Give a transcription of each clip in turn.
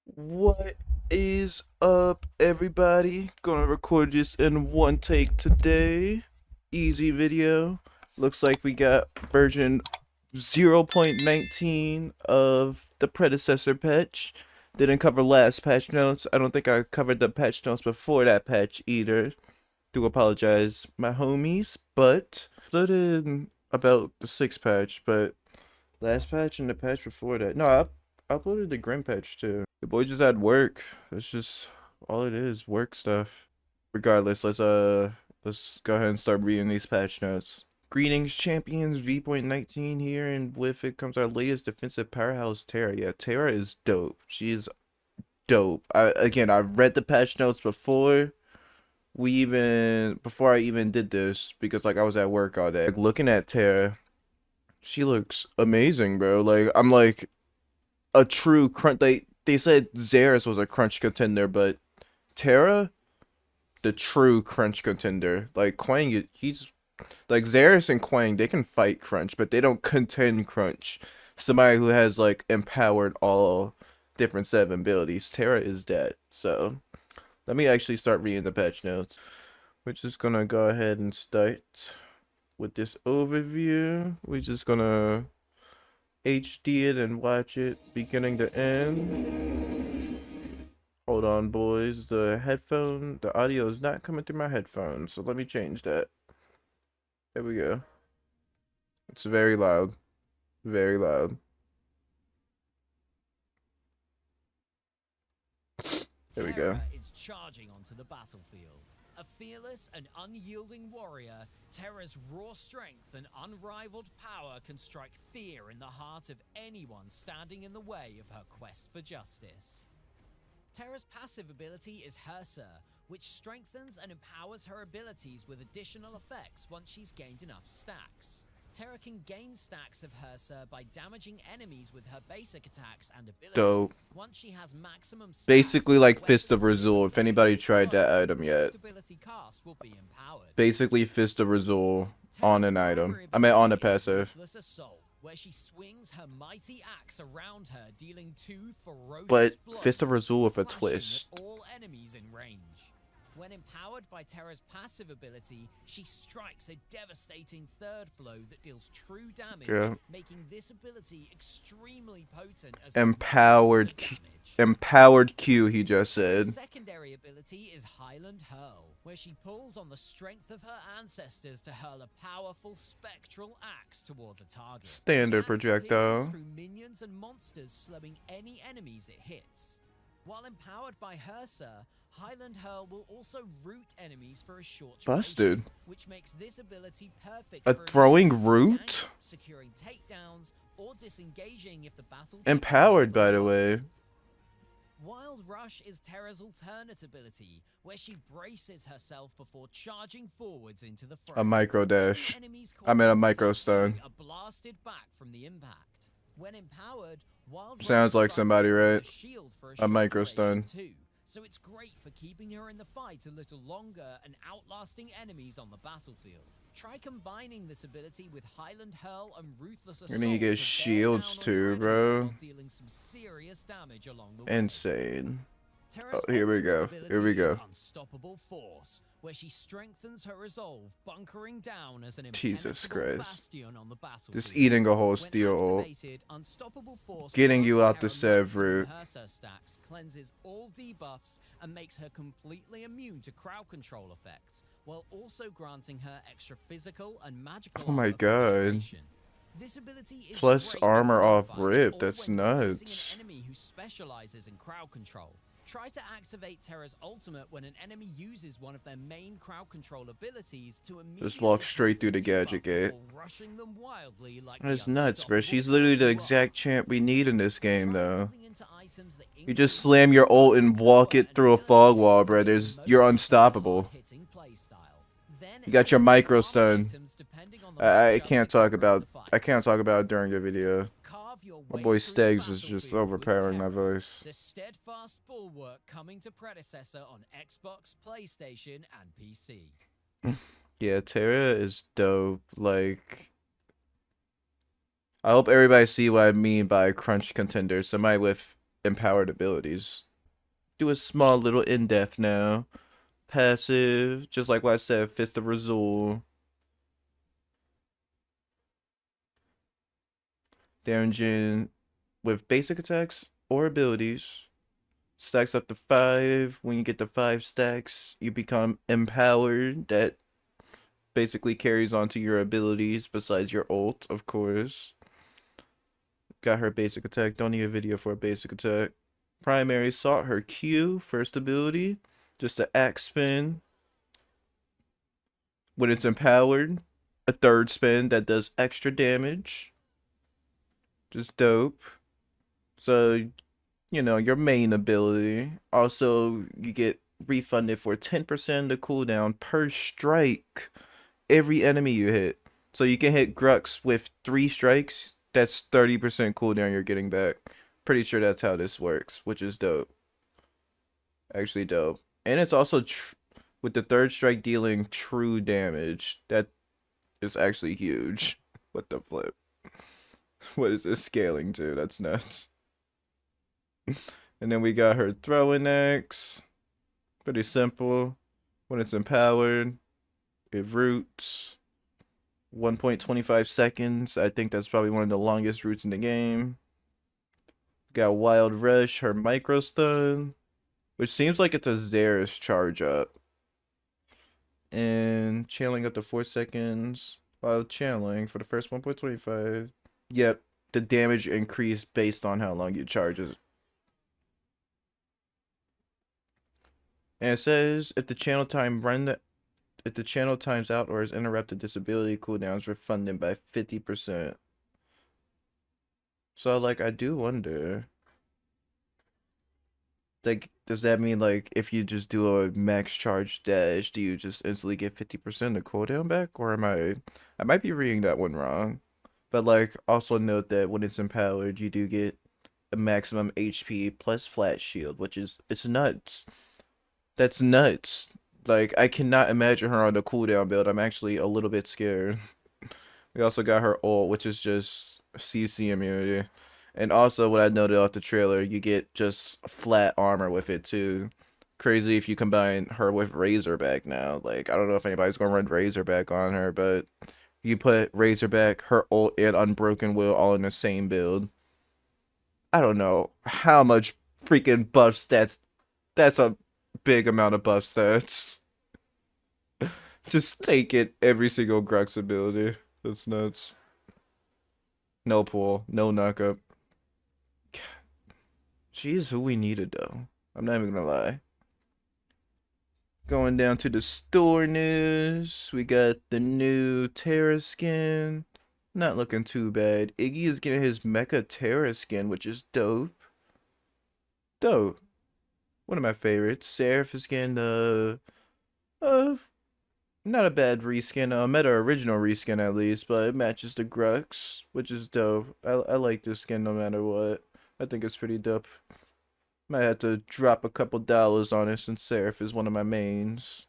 What is up, everybody? Gonna record this in one take today. Easy video. Looks like we got version 0.19 of the predecessor patch. Didn't cover last patch notes. I don't think I covered the patch notes before that patch either. Do apologize, my homies, but uploaded about the 6th patch, but last patch and the patch before that. No, I uploaded the Grim patch too. The boy just had work. That's just all it is, work stuff. Regardless, let's go ahead and start reading these patch notes. Greetings, champions. V.19 here, and with it comes our latest defensive powerhouse, TERRA. Yeah, TERRA is dope. She is dope. I've read the patch notes before before I even did this because like I was at work all day. Like, looking at TERRA, she looks amazing, bro. Like I'm like a true crunch. They said Xeris was a crunch contender, but TERRA, the true crunch contender. Like Quang, he's like Xeris and Quang. They can fight crunch, but they don't contend crunch. Somebody who has like empowered all different set of abilities. TERRA is that. So let me actually start reading the patch notes. We're just gonna go ahead and start with this overview. We're just gonna HD it and watch it beginning to end. Hold on, boys. The audio is not coming through my headphones, so let me change that. There we go. It's very loud. Very loud. There we go. TERRA is charging onto the battlefield. A fearless and unyielding warrior, TERRA's raw strength and unrivaled power can strike fear in the heart of anyone standing in the way of her quest for justice. TERRA's passive ability is HERSA, which strengthens and empowers her abilities with additional effects once she's gained enough stacks. TERRA can gain stacks of HERSA by damaging enemies with her basic attacks and abilities. Dope. Once she has maximum stacks, Basically like Fist of Razul, if anybody tried that item yet. Basically Fist of Razul on an item. I mean on a passive. Assault, where she swings her mighty axe around her, dealing two ferocious But blows, Fist of Razul with a slashing twist. at all enemies in range. When empowered by TERRA's passive ability, she strikes a devastating third blow that deals true damage, Yeah. making this ability extremely potent as Empowered Q, he just said. Secondary ability is Highland Hurl, where she pulls on the strength of her ancestors to hurl a powerful spectral axe towards a target. Standard projectile. Through minions and monsters, slowing any enemies it hits. While empowered by HERSA, Highland Hurl will also root enemies for a short duration, Busted. which makes this ability perfect A for throwing root? ganks, securing takedowns, or disengaging if the battle Empowered, by the way. Wild Rush is TERRA's alternate ability, where she braces herself before charging forwards into the fray. A micro dash. I meant a micro stun. Are blasted back from the impact. When empowered, Wild Sounds Rush like somebody, busts right? a shield for A micro short stun. duration too, so it's great for keeping her in the fight a little longer and outlasting enemies on the battlefield. Try combining this ability with Highland Hurl and Ruthless Assault. You're gonna get shields too, bro. Dealing some serious damage along the way. Insane. TERRA's Oh, here we go. ultimate Here we ability go. is Unstoppable Force, where she strengthens her resolve, bunkering down as an Jesus impenetrable Christ. bastion on the battlefield. Just eating a whole When steel ult. activated, Unstoppable Force Getting you grants out the TERRA Sev route. maximum HERSA stacks, cleanses all debuffs, and makes her completely immune to crowd control effects, while also granting her extra physical and magical Oh my armor for god. duration. This ability is Plus great in armor off teamfights rip, or that's when you're facing nuts. an enemy who specializes in crowd control. Try to activate TERRA's ultimate when an enemy uses one of their main crowd control abilities to immediately Just walk straight through the debuff gadget gate. before rushing them wildly like That's the nuts, bro. Unstoppable She's literally the Force you exact are. champ we need in this game, Try though. building into items that You just increase slam your ult and walk it through a ability fog boost wall, to bro. get the most You're out of her unstoppable. hard-hitting playstyle. Then You got your add some micro armor stun. items depending on the I matchup can't to talk cover about the fight. I can't talk about it during your video. Carve your My way boy through the Stegs is just battlefield with overpowering my TERRA, voice. the steadfast bulwark coming to Predecessor on Xbox, PlayStation, and PC. Yeah, TERRA is dope. Like, I hope everybody see what I mean by crunch contender. Somebody with empowered abilities. Do a small little in-depth now. Passive, just like what I said, Fist of Razul. Damaging with basic attacks or abilities. Stacks up to 5. When you get to 5 stacks, you become empowered. That basically carries on to your abilities besides your ult, of course. Got her basic attack. Don't need a video for a basic attack. Primary Assault, her Q, first ability. Just an axe spin. When it's empowered, a third spin that does extra damage. Just dope. So, your main ability. Also, you get refunded for 10% of the cooldown per strike every enemy you hit. So you can hit Grux with 3 strikes. That's 30% cooldown you're getting back. Pretty sure that's how this works, which is dope. Actually dope. And it's also with the third strike dealing true damage. That is actually huge. What the flip? What is this scaling to? That's nuts. And then we got her throwing axe. Pretty simple. When it's empowered, it roots. 1.25 seconds. I think that's probably one of the longest roots in the game. Got Wild Rush, her micro stun, which seems like it's a Xera's charge up. And channeling up to 4 seconds while channeling for the first 1.25. Yep, the damage increased based on how long you charge it. And it says if the channel times out or is interrupted, this ability cooldown is refunded by 50%. So like I do wonder, like, does that mean like if you just do a max charge dash, do you just instantly get 50% of cooldown back? Or I might be reading that one wrong. But like also note that when it's empowered, you do get a maximum HP plus flat shield, which is it's nuts. That's nuts. Like I cannot imagine her on the cooldown build. I'm actually a little bit scared. We also got her ult, which is just CC immunity. And also, what I noted off the trailer, you get just flat armor with it too. Crazy if you combine her with Razorback now. Like, I don't know if anybody's gonna run Razorback on her, but you put Razorback, her ult, and Unbroken Will all in the same build. I don't know how much freaking buff stats. That's a big amount of buff stats. Just take it every single Grux ability. That's nuts. No pull, no knockup. She's who we needed though. I'm not even gonna lie. Going down to the store news. We got the new Terra skin. Not looking too bad. Iggy is getting his Mecha Terra skin, which is dope. Dope. One of my favorites. Seraph is getting uh not a bad reskin, meta original reskin at least, but it matches the Grux, which is dope. I like this skin no matter what. I think it's pretty dope. Might have to drop a couple dollars on it since Seraph is one of my mains.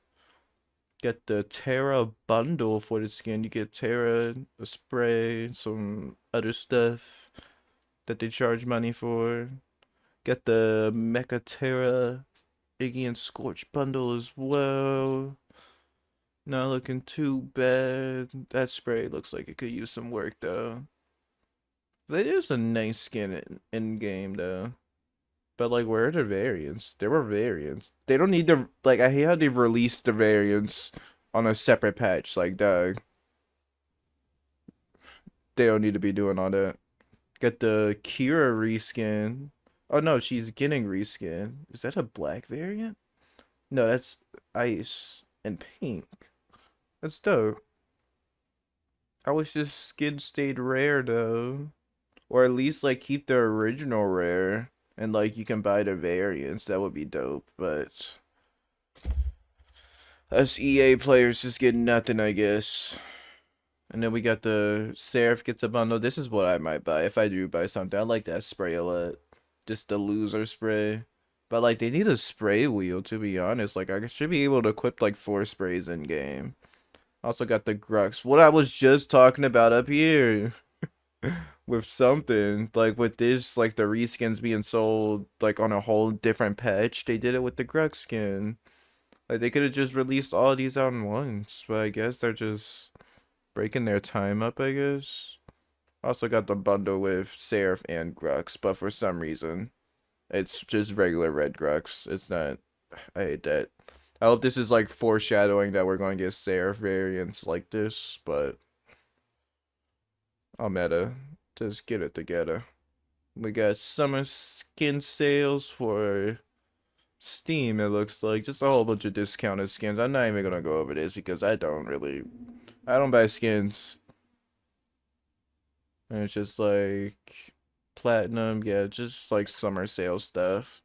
Get the Terra bundle for the skin. You get Terra, a spray, some other stuff that they charge money for. Get the Mecha Terra Iggy and Scorch bundle as well. Not looking too bad. That spray looks like it could use some work though. But it is a nice skin in game though. But like, where are the variants? There were variants. They don't need to like. I hate how they've released the variants on a separate patch. Like, dog, they don't need to be doing all that. Get the Kira reskin. Oh no, she's getting reskin. Is that a black variant? No, that's ice and pink. That's dope. I wish this skin stayed rare though. Or at least like keep the original rare. And like you can buy the variants. That would be dope. But us EA players just get nothing, I guess. And then we got the Seraph gets a bundle. This is what I might buy if I do buy something. I like that spray a lot. Just the loser spray. But like they need a spray wheel to be honest. Like I should be able to equip like 4 sprays in game. Also got the Grux. What I was just talking about up here. with something. Like with this, like the reskins being sold like on a whole different patch. They did it with the Grux skin. Like they could have just released all these out in once, but I guess they're just breaking their time up, I guess. Also got the bundle with Seraph and Grux, but for some reason it's just regular red Grux. It's not. I hate that. I hope this is like foreshadowing that we're going to get Seraph variants like this, but I'll meta. Just get it together. We got summer skin sales for Steam, it looks like. Just a whole bunch of discounted skins. I'm not even gonna go over this because I don't buy skins. And it's just like platinum, yeah, just like summer sale stuff.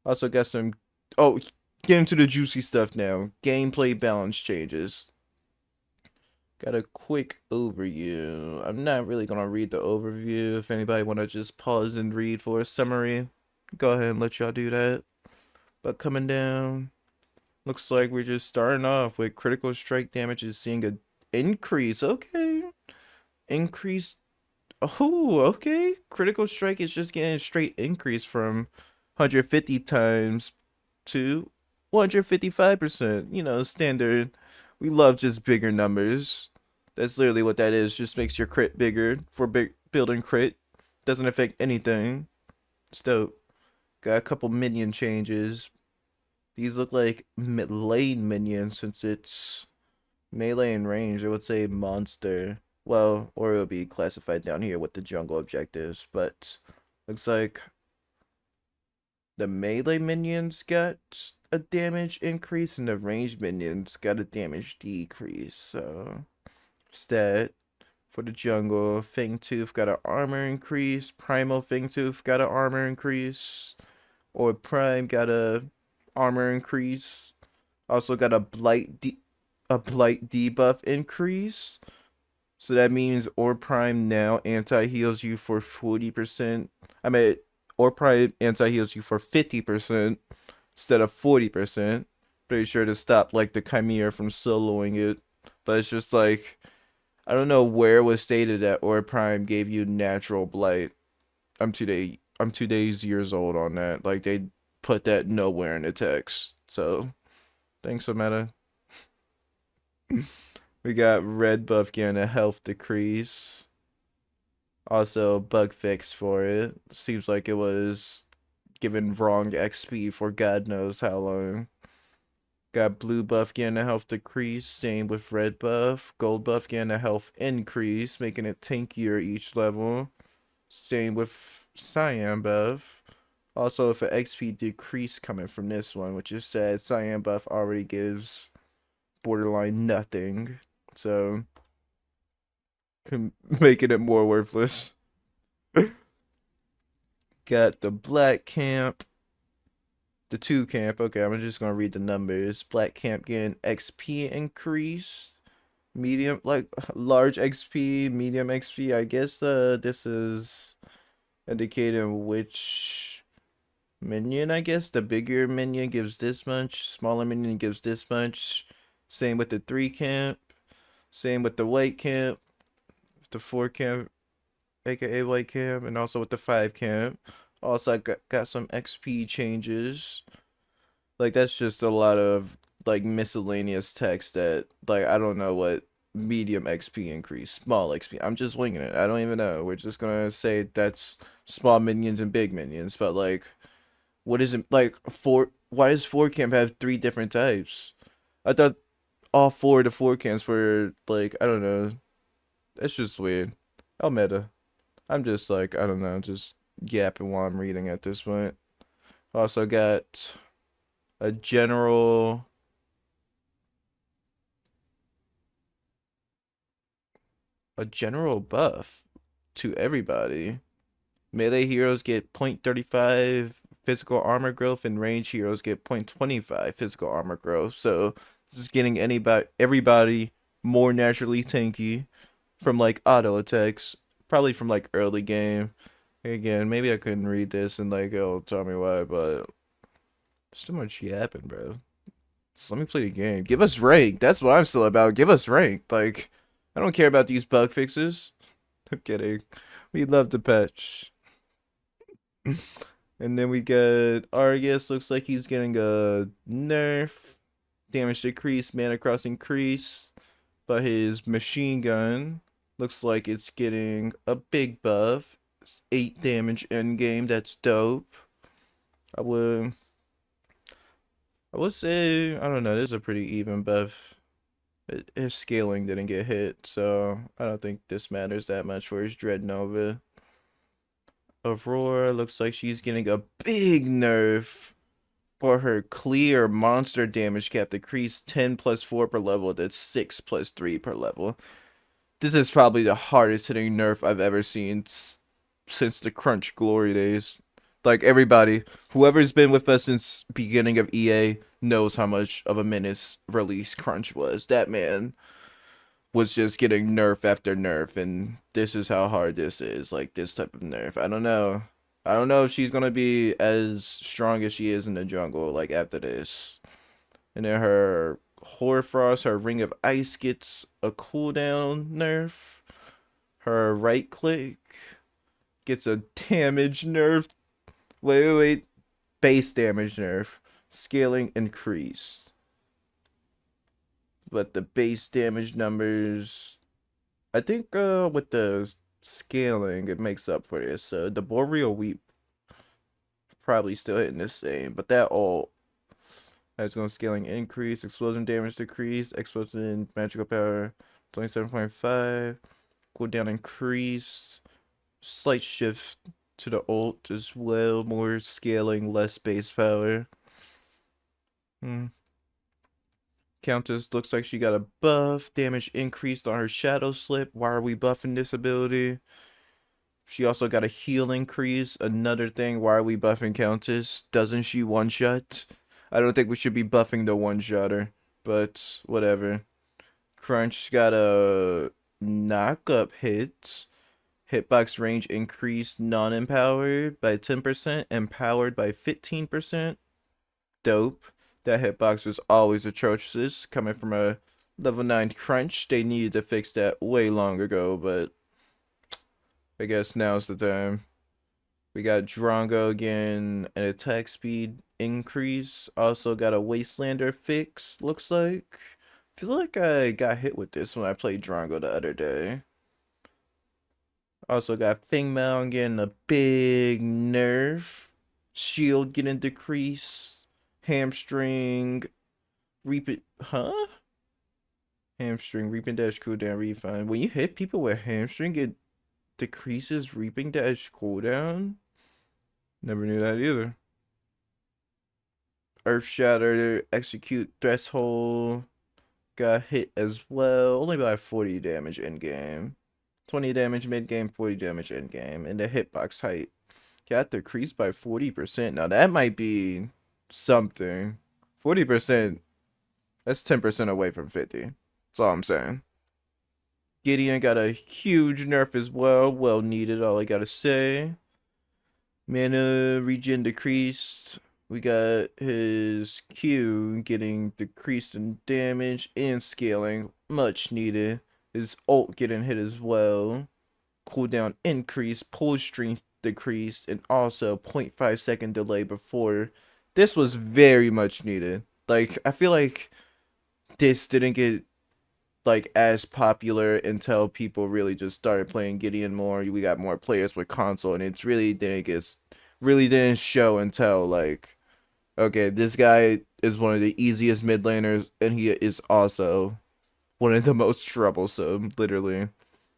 Also got some, oh, get into the juicy stuff now. Gameplay balance changes. Got a quick overview. I'm not really gonna read the overview. If anybody wanna just pause and read for a summary, go ahead and let y'all do that. But coming down, looks like we're just starting off with critical strike damage is seeing a increase. Okay. Increase. Oh, okay. Critical strike is just getting a straight increase from 150 times to 155%. You know, standard. We love just bigger numbers. That's literally what that is. Just makes your crit bigger for building crit. Doesn't affect anything. It's dope. Got a couple minion changes. These look like lane minions since it's melee and range. I would say monster. Well, or it'll be classified down here with the jungle objectives, but looks like the melee minions got a damage increase and the range minions got a damage decrease. So, stat for the jungle, Fangtooth got an armor increase, Primal Fangtooth got an armor increase, or Prime got a armor increase. Also got a blight debuff increase. So that means Orb Prime now anti-heals you for 40%. I mean, Orb Prime anti-heals you for 50% instead of 40%. Pretty sure to stop like the Chimera from soloing it. But it's just like I don't know where it was stated that Orb Prime gave you natural blight. I'm 2 days years old on that. Like they put that nowhere in the text. So thanks, Meta. We got red buff getting a health decrease. Also, bug fix for it. Seems like it was given wrong XP for God knows how long. Got blue buff getting a health decrease. Same with red buff. Gold buff getting a health increase, making it tankier each level. Same with cyan buff. Also, if an XP decrease coming from this one, which is sad, cyan buff already gives borderline nothing. So, making it more worthless. Got the black camp, the 2 camp. Okay, I'm just gonna read the numbers. Black camp getting XP increase, medium, like large XP, medium XP. I guess this is indicating which minion. I guess the bigger minion gives this much, smaller minion gives this much. Same with the 3 camp. Same with the white camp, the 4 camp, aka white camp, and also with the 5 camp. Also, I got some XP changes. Like that's just a lot of like miscellaneous text that like I don't know what medium XP increase, small XP. I'm just winging it. I don't even know. We're just gonna say that's small minions and big minions. But like, what is it like four? Why does 4 camp have 3 different types? I thought all 4 of the 4 camps were like I don't know. It's just weird. Oh meta. I'm just like I don't know, just yapping while I'm reading at this point. Also got a general buff to everybody. Melee heroes get 0.35 physical armor growth and range heroes get 0.25 physical armor growth. So this is getting everybody more naturally tanky from like auto attacks, probably from like early game. Again, maybe I couldn't read this and like it'll tell me why, but there's too much yapping, bro. Just let me play the game. Give us rank. That's what I'm still about. Give us rank. Like, I don't care about these bug fixes. I'm kidding. We love the patch. And then we get Argus. Looks like he's getting a nerf. Damage decrease, mana cross increase. But his machine gun looks like it's getting a big buff. It's 8 damage end game. That's dope. I would I would say, I don't know, this is a pretty even buff. His scaling didn't get hit, so I don't think this matters that much for his Dread Nova. Aurora looks like she's getting a big nerf for her clear monster damage cap, decrease 10 plus 4 per level to 6 plus 3 per level. This is probably the hardest hitting nerf I've ever seen since the Crunch glory days. Like everybody, whoever's been with us since beginning of EA knows how much of a menace release Crunch was. That man was just getting nerf after nerf, and this is how hard this is. Like this type of nerf. I don't know. I don't know if she's gonna be as strong as she is in the jungle. Like after this, and then her Hoarfrost, her Ring of Ice gets a cooldown nerf. Her right click gets a damage nerf. Wait. Base damage nerf. Scaling increased. But the base damage numbers, I think with the scaling, it makes up for this. So the Boreal Weep probably still hitting the same. But that all that's going to scaling increase, explosion damage decrease, explosion magical power 27.5, cooldown increase, slight shift to the ult as well, more scaling, less base power. Countess looks like she got a buff, damage increased on her Shadow Slip. Why are we buffing this ability? She also got a heal increase. Another thing, why are we buffing Countess? Doesn't she one-shot? I don't think we should be buffing the one-shotter, but whatever. Crunch got a knock-up hit. Hitbox range increased non-empowered by 10%, empowered by 15%. Dope. That hitbox was always atrocious coming from a level 9 Crunch. They needed to fix that way long ago, but I guess now's the time. We got Drongo again, an attack speed increase. Also got a Wastelander fix, looks like. I feel like I got hit with this when I played Drongo the other day. Also got Fing Mao getting a big nerf. Shield getting decreased. Hamstring. Huh? Hamstring. Reaping Dash cooldown refund. When you hit people with hamstring, it decreases Reaping Dash cooldown? Never knew that either. Earth Shatter. Execute Threshold. Got hit as well. Only by 40 damage in game. 20 damage mid game, 40 damage end game, and the hitbox height got decreased by 40%. Now that might be something. 40%, that's 10% away from 50. That's all I'm saying. Gideon got a huge nerf as well. Well needed, all I gotta say. Mana regen decreased. We got his Q getting decreased in damage and scaling. Much needed. His ult getting hit as well. Cooldown increase, pull strength decreased, and also 0.5 second delay before. This was very much needed. Like, I feel like this didn't get like as popular until people really just started playing Gideon more. We got more players with console, and it's really didn't show until like, okay, this guy is one of the easiest mid laners, and he is also one of the most troublesome. Literally,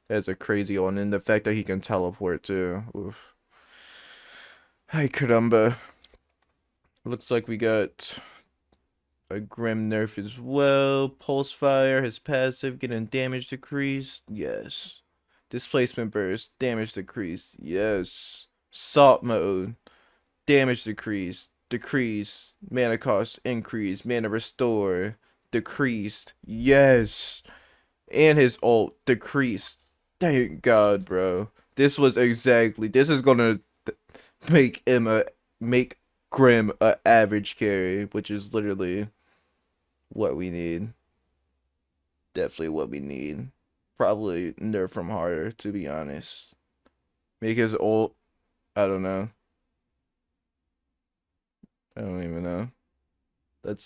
that's a crazy one, and the fact that he can teleport too. Oof. Hi, Caramba. Looks like we got a Grim nerf as well. Pulse Fire, his passive, getting damage decreased. Yes. Displacement Burst, damage decreased. Yes. Salt Mode, damage decreased. Decrease. Mana cost increase. Mana restore. Decreased. Yes. And his ult decreased. Thank God, bro. This is gonna make make Grim a average carry, which is literally what we need. Definitely what we need. Probably nerf from harder, to be honest. Make his ult. I don't know. I don't even know. Let's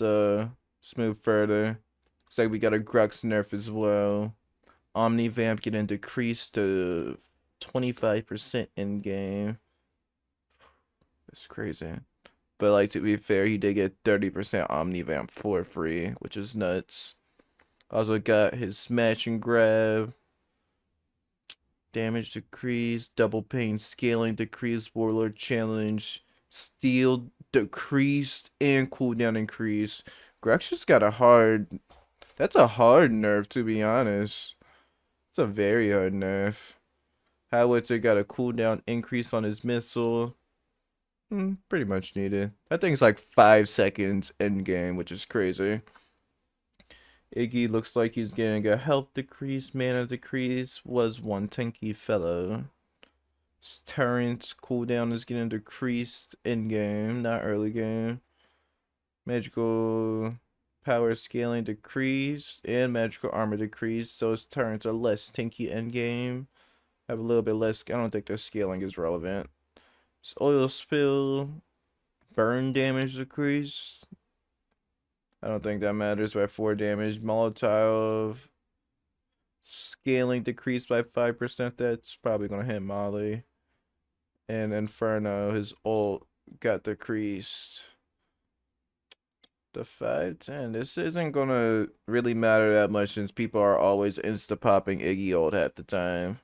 smooth further. Looks like we got a Grux nerf as well. Omni Vamp getting decreased to 25% in game. That's crazy. But like to be fair, he did get 30% Omni Vamp for free, which is nuts. Also got his smash and grab, damage decrease, double pain scaling decrease, warlord challenge, steel decreased, and cooldown increase. Grux just got a hard. That's a hard nerf, to be honest. It's a very hard nerf. Howitzer got a cooldown increase on his missile. Pretty much needed. That thing's like 5 seconds end game, which is crazy. Iggy looks like he's getting a health decrease, mana decrease, was one tanky fellow. Terrence cooldown is getting decreased in game, not early game. Magical power scaling decreased and magical armor decreased, so his turrets are less tanky end game. Have a little bit less. I don't think their scaling is relevant. His oil spill, burn damage decrease. I don't think that matters by 4 damage. Molotov scaling decreased by 5%. That's probably gonna hit Molly. And Inferno, his ult got decreased to 510. This isn't gonna really matter that much since people are always insta popping Iggy ult half the time.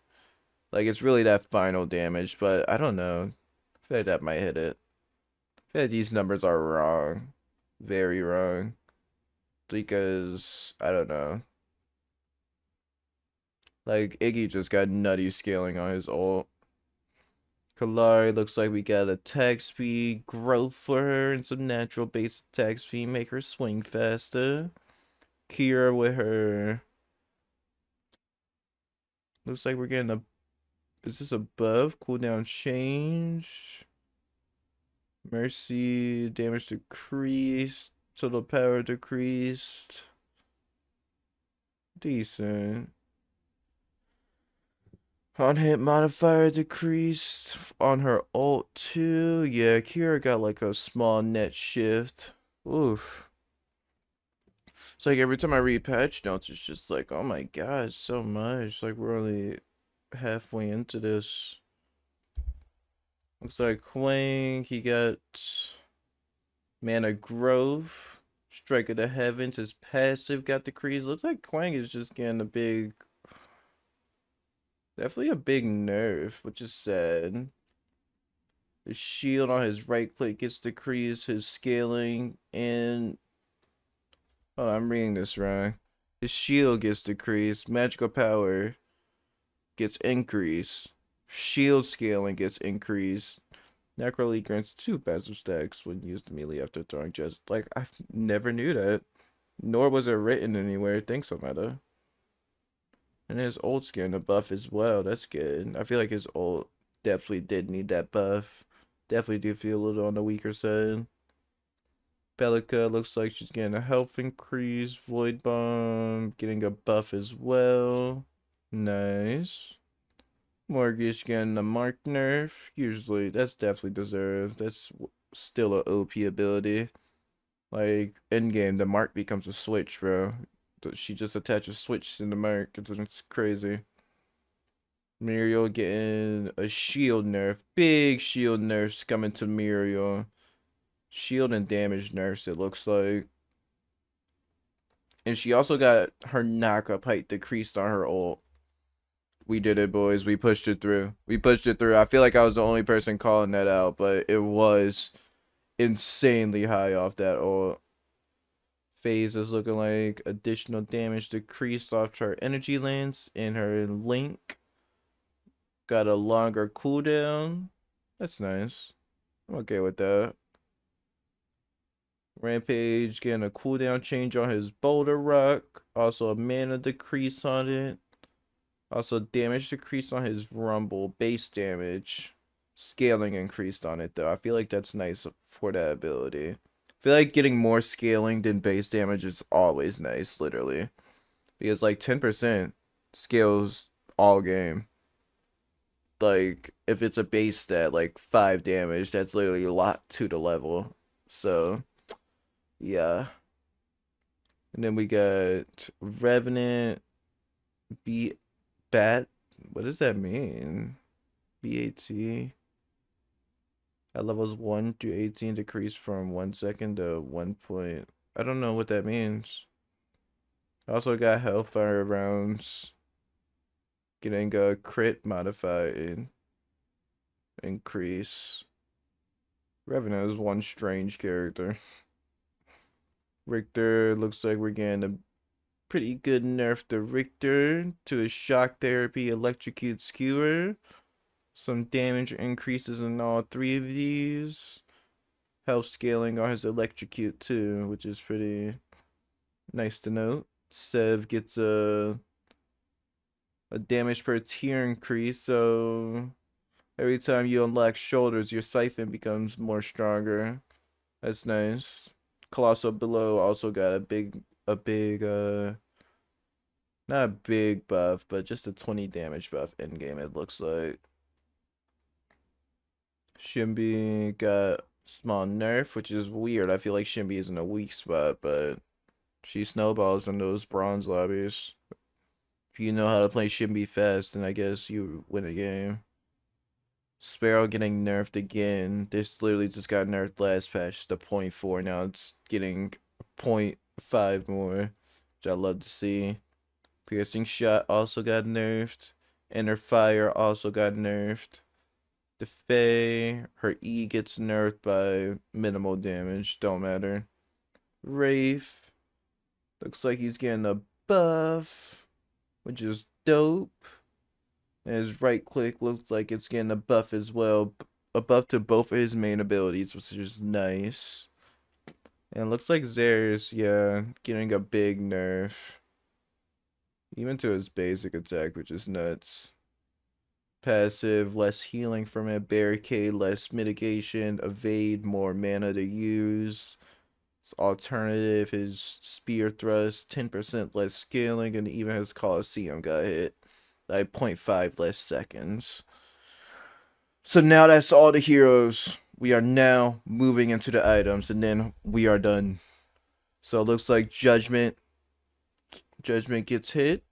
Like it's really that final damage, but I don't know. I feel like that might hit it. I feel like these numbers are wrong. Very wrong. Because I don't know. Like Iggy just got nutty scaling on his ult. Kalari looks like we got attack speed growth for her and some natural base attack speed, make her swing faster. Kira with her. Looks like we're getting a. Is this above? Cooldown change. Mercy damage decreased. Total power decreased. Decent. On hit modifier decreased on her ult too. Yeah, Kira got like a small net shift. Oof. It's like every time I read patch notes, it's just like, oh my god, so much. Like we're only halfway into this. Looks like Quang, he got Mana Growth. Strike of the Heavens, his passive got decreased. Looks like Quang is just getting a big, definitely a big nerf, which is sad. The shield on his right click gets decreased, his scaling, and oh, I'm reading this wrong. His shield gets decreased, magical power gets increased, shield scaling gets increased. Necroly grants 2 passive stacks when used immediately after throwing just like I never knew that. Nor was it written anywhere. Thanks, Omeda. And his ult's getting a buff as well. That's good. I feel like his ult definitely did need that buff. Definitely do feel a little on the weaker side. Belica looks like she's getting a health increase. Void Bomb getting a buff as well. Nice. Mortgage getting a mark nerf. Usually, that's definitely deserved. That's still a OP ability. Like, in game, the mark becomes a switch, bro. She just attaches switch in the mark. It's crazy. Muriel getting a shield nerf. Big shield nerfs coming to Muriel. Shield and damage nerfs, it looks like. And she also got her knockup height decreased on her ult. We did it, boys. We pushed it through. We pushed it through. I feel like I was the only person calling that out, but it was insanely high off that ult. Phase is looking like additional damage decreased off her energy lance, and her link got a longer cooldown. That's nice. I'm okay with that. Rampage getting a cooldown change on his Boulder Rock. Also a mana decrease on it. Also damage decrease on his Rumble. Base damage. Scaling increased on it though. I feel like that's nice for that ability. I feel like getting more scaling than base damage is always nice, literally. Because like 10% scales all game. like if it's a base stat like 5 damage, that's literally a lot to the level. So yeah. And then we got Revenant B Bat. What does that mean? BAT. At levels 1 through 18 decrease from 1 second to 1 point. I don't know what that means. I also got Hellfire rounds. Getting a crit modified increase. Revenant is one strange character. Richter, looks like we're getting a pretty good nerf to Richter to his shock therapy electrocute skewer. Some damage increases in all 3 of these. Health scaling on his electrocute too, which is pretty nice to note. Sev gets a damage per tier increase, so every time you unlock shoulders, your siphon becomes more stronger. That's nice. Colossal Below also got a big not a big buff, but just a 20 damage buff in game it looks like. Shimby got small nerf, which is weird. I feel like Shimby is in a weak spot, but she snowballs in those bronze lobbies. If you know how to play Shimby fast, then I guess you win a game. Sparrow getting nerfed again. This literally just got nerfed last patch to .4. Now it's getting .5 more, which I love to see. Piercing Shot also got nerfed. Inner Fire also got nerfed. The Fae, her E gets nerfed by minimal damage. Don't matter. Wraith, looks like he's getting a buff, which is dope. And his right click looks like it's getting a buff as well. A buff to both of his main abilities, which is nice. And it looks like Zer's, yeah, getting a big nerf. Even to his basic attack, which is nuts. Passive, less healing from it. Barricade, less mitigation. Evade, more mana to use. His alternative, his spear thrust, 10% less scaling, and even his Colosseum got hit. Like 0.5 less seconds. So now that's all the heroes. We are now moving into the items, and then we are done. So it looks like Judgment. Judgment gets hit.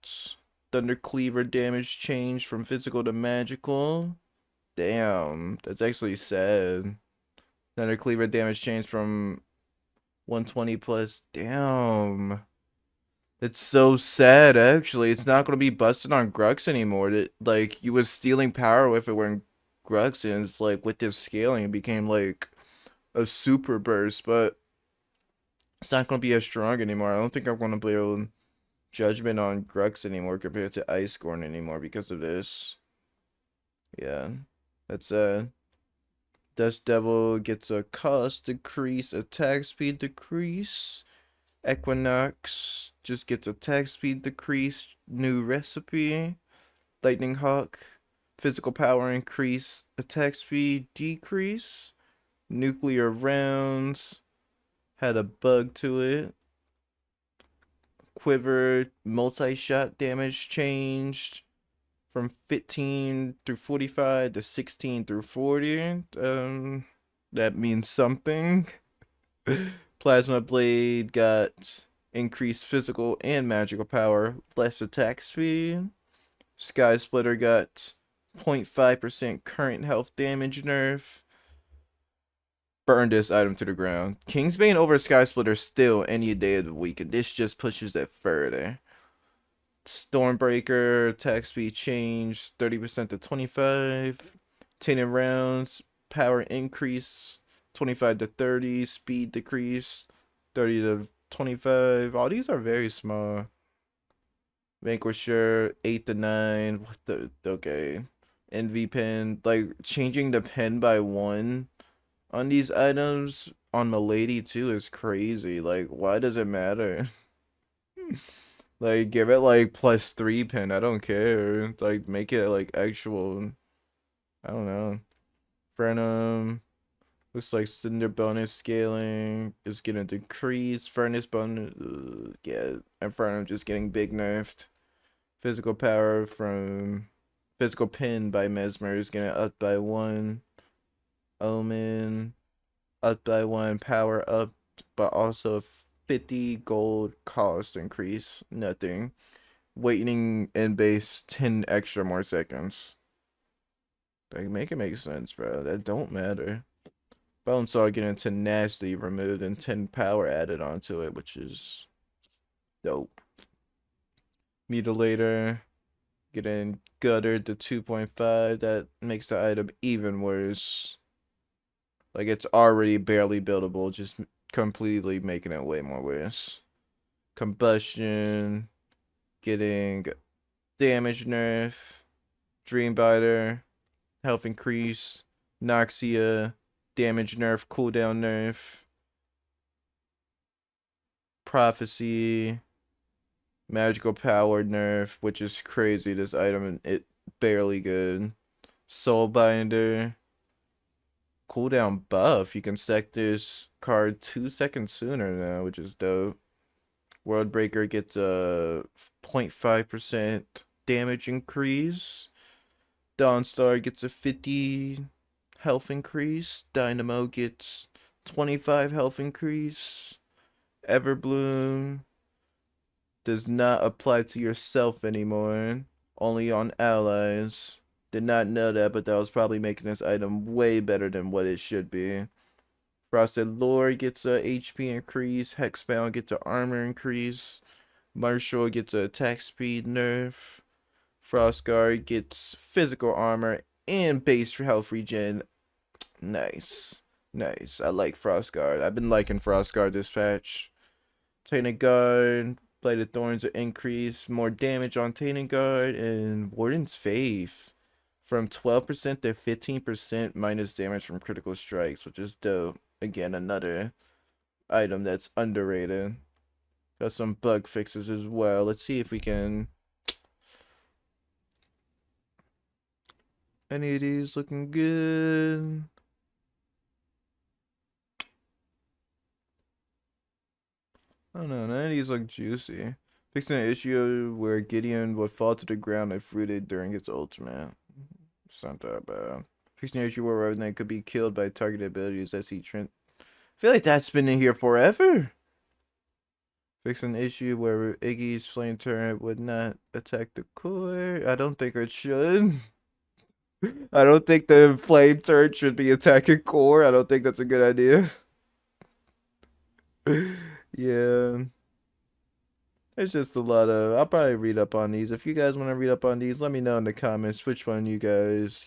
Thunder Cleaver damage changed from physical to magical. Damn, that's actually sad. Thunder Cleaver damage changed from 120 plus. Damn. It's so sad, actually. It's not gonna be busted on Grux anymore. That like you was stealing power with it when Grux ends, like with this scaling, it became like a super burst, but it's not gonna be as strong anymore. I don't think I'm gonna be able to Judgment on Grux anymore compared to Icecorn anymore because of this. Yeah. That's Dust Devil gets a cost decrease, attack speed decrease. Equinox just gets attack speed decrease, new recipe. Lightning Hawk, physical power increase, attack speed decrease. Nuclear rounds had a bug to it. Quiver multi-shot damage changed from 15 through 45 to 16 through 40. That means something. Plasma Blade got increased physical and magical power, less attack speed. Sky Splitter got 0.5% current health damage nerf. Burn this item to the ground. Kingsbane over Sky Splitter still any day of the week, and this just pushes it further. Stormbreaker attack speed change 30% to 25. 10 rounds, power increase 25 to 30, speed decrease 30 to 25. All these are very small. Vanquisher 8 to 9. What the okay. Envy pen, like changing the pen by 1 on these items on Milady too is crazy. Like why does it matter? Like give it like +3 pen. I don't care. Like make it like actual. I don't know. Frenum looks like Cinder bonus scaling is gonna decrease. Furnace bonus, yeah, and Frenum just getting big nerfed. Physical power from Physical Pin by Mesmer is getting up by 1. Omen up by 1. Power up, but also 50 gold cost increase. Nothing. Waiting in base 10 extra more seconds. Like, make it make sense, bro. That don't matter. Bonesaw getting tenacity removed and 10 power added onto it, which is dope. Mutilator getting guttered to 2.5. That makes the item even worse. Like, it's already barely buildable, just completely making it way more worse. Combustion getting damage nerf. Dreambiter, health increase. Noxia, damage nerf, cooldown nerf. Prophecy, magical power nerf, which is crazy. This item, it barely good. Soulbinder, cooldown buff. You can stack this card 2 seconds sooner now, which is dope. Worldbreaker gets a 0.5% damage increase. Dawnstar gets a 50 health increase. Dynamo gets 25 health increase. Everbloom does not apply to yourself anymore, only on allies. Did not know that, but that was probably making this item way better than what it should be. Frosted Lord gets a HP increase. Hexbound gets a armor increase. Marshall gets a attack speed nerf. Frostguard gets physical armor and base health regen. Nice. Nice. I like Frostguard. I've been liking Frostguard this patch. Tainted Guard, Bladed Thorns are increased, more damage on Tainted Guard, and Warden's Faith from 12% to 15% minus damage from critical strikes, which is dope. Again, another item that's underrated. Got some bug fixes as well. Let's see if we can... Any of these looking good? I don't know, none of these look juicy. Fixing an issue where Gideon would fall to the ground if rooted during its ultimate. It's not that bad. Fixing an issue where Revenant could be killed by targeted abilities as he Trent. I feel like that's been in here forever. Fixing an issue where Iggy's flame turret would not attack the core. I don't think it should. I don't think the flame turret should be attacking core. I don't think that's a good idea. Yeah. There's just a lot of... I'll probably read up on these. If you guys want to read up on these, let me know in the comments which one you guys,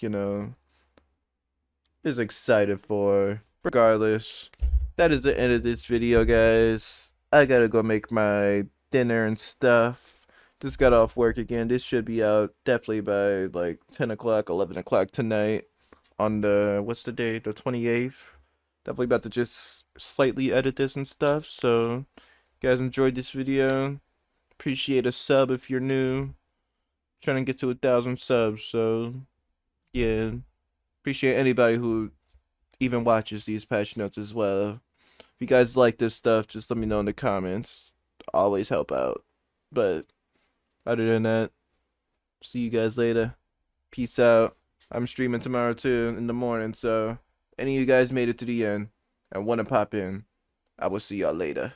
is excited for. Regardless, that is the end of this video, guys. I gotta go make my dinner and stuff. Just got off work again. This should be out definitely by like 10 o'clock, 11 o'clock tonight on the... What's the date? The 28th. Definitely about to just slightly edit this and stuff. So, you guys enjoyed this video. Appreciate a sub if you're new. Trying to get to 1,000 subs, so yeah. Appreciate anybody who even watches these patch notes as well. If you guys like this stuff, just let me know in the comments. Always help out. But other than that, see you guys later. Peace out. I'm streaming tomorrow too in the morning, so any of you guys made it to the end and want to pop in, I will see y'all later.